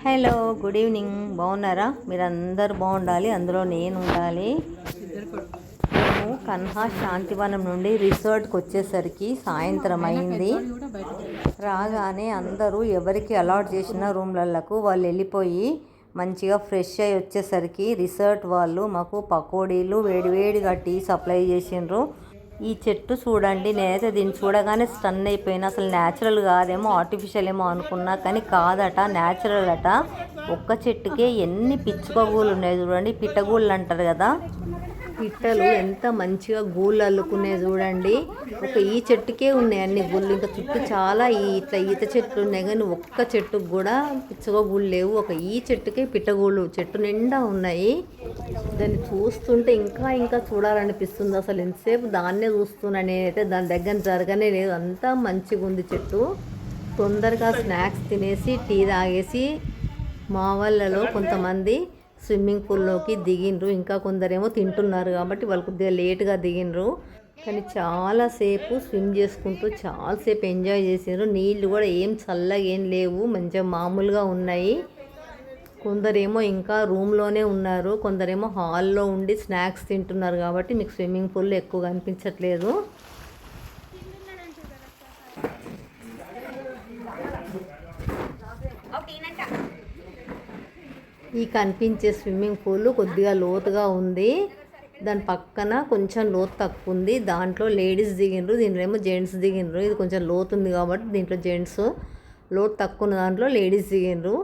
Hello, good evening. బాగున్నారా? మీరందరూ బాగుండాలి, అందులో నేను ఉండాలి. మేము కన్హా శాంతివనం నుండి రిసార్ట్కి వచ్చేసరికి సాయంత్రం అయింది. రాగానే అందరూ ఎవరికి అలాట్ చేసిన రూమ్లకు వాళ్ళు వెళ్ళిపోయి మంచిగా ఫ్రెష్ అయ్యి వచ్చేసరికి రిసార్ట్ వాళ్ళు మాకు పకోడీలు వేడివేడిగా టీ సప్లై చేసిండ్రు. ఈ చెట్టు చూడండి, నేనైతే దీన్ని చూడగానే స్టన్ అయిపోయినా. అసలు న్యాచురల్ కాదేమో, ఆర్టిఫిషియల్ ఏమో అనుకున్నా, కానీ కాదట, న్యాచురల్ అట. ఒక్క చెట్టుకే ఎన్ని పిచ్చుకగూళ్ళు ఉన్నాయి చూడండి, పిట్టగూళ్ళు అంటారు కదా. పిట్టలు ఎంత మంచిగా గూళ్ళు అల్లుకున్నాయి చూడండి. ఒక ఈ చెట్టుకే ఉన్నాయి అన్ని గూళ్ళు, ఇంకా చుట్టూ చాలా ఇట్లా ఈత చెట్లు ఉన్నాయి, కానీ ఒక్క చెట్టుకు కూడా పిచ్చుకగూళ్ళు లేవు. ఒక ఈ చెట్టుకే పిట్టగూళ్ళు చెట్టు నిండా ఉన్నాయి. దాన్ని చూస్తుంటే ఇంకా ఇంకా చూడాలనిపిస్తుంది. అసలు ఎంతసేపు దాన్నే చూస్తున్నా నేనైతే, దాని దగ్గర జరగనే లేదు. అంతా మంచిగా ఉంది చెట్టు. తొందరగా స్నాక్స్ తినేసి టీ తాగేసి మా వాళ్ళలో కొంతమంది స్విమ్మింగ్ పూల్లోకి దిగిండ్రు, ఇంకా కొందరేమో తింటున్నారు కాబట్టి వాళ్ళు కొద్దిగా లేట్గా దిగిండ్రు. కానీ చాలాసేపు స్విమ్ చేసుకుంటూ చాలాసేపు ఎంజాయ్ చేసిండ్రు. నీళ్ళు కూడా ఏం చల్లగా ఏం లేవు, మంచిగా మామూలుగా ఉన్నాయి. కొందరేమో ఇంకా రూమ్లోనే ఉన్నారు, కొందరేమో హాల్లో ఉండి స్నాక్స్ తింటున్నారు కాబట్టి మీకు స్విమ్మింగ్ పూల్లో ఎక్కువ కనిపించట్లేదు. ఈ కనిపించే స్విమ్మింగ్ పూల్ కొద్దిగా లోతుగా ఉంది, దాని పక్కన కొంచెం లోతు తక్కువ ఉంది. దాంట్లో లేడీస్ దిగిండ్రు, దీంట్లో ఏమో జెంట్స్ దిగిండ్రు. ఇది కొంచెం లోతు ఉంది కాబట్టి దీంట్లో జెంట్స్, లోతు తక్కువ ఉన్న దాంట్లో లేడీస్ దిగిండ్రు.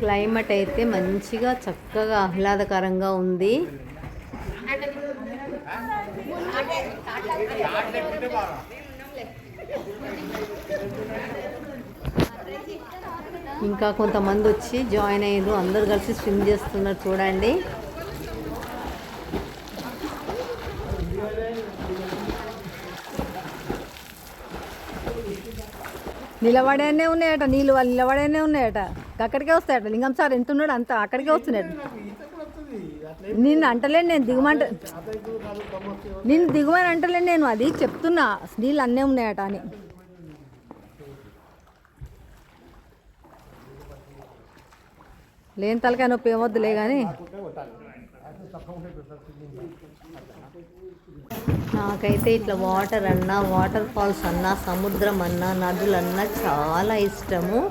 క్లైమేట్ అయితే మంచిగా చక్కగా ఆహ్లాదకరంగా ఉంది. ఇంకా కొంతమంది వచ్చి జాయిన్ అయ్యారు, అందరు కలిసి స్విమ్ చేస్తున్నారు చూడండి. నిలబడేనే ఉన్నాయట నీళ్ళు, వాళ్ళు నిలబడేనే ఉన్నాయట, అక్కడికే వస్తాయట. లింగం సార్ ఎంత ఉన్నాడు అంత అక్కడికే వస్తున్నాయట. నిన్ను అంటలేను నేను, నిన్ను దిగుమని అంటలేను నేను, అది చెప్తున్నా నీళ్ళు అన్నీ ఉన్నాయట అని. లేని తలకాయ నొప్పి ఏమొద్దులే కానీ నాకైతే ఇట్లా వాటర్ అన్నా, వాటర్ ఫాల్స్ అన్నా, సముద్రం అన్నా, నదులన్నా చాలా ఇష్టము.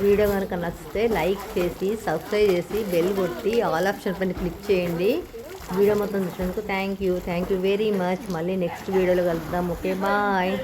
వీడియో కనుక నచ్చితే లైక్ చేసి సబ్స్క్రైబ్ చేసి బెల్ కొట్టి ఆల్ ఆప్షన్ పైన క్లిక్ చేయండి. వీడియో మొత్తం చూసినందుకు థ్యాంక్ యూ వెరీ మచ్. మళ్ళీ నెక్స్ట్ వీడియోలో కలుద్దాం. Okay, bye.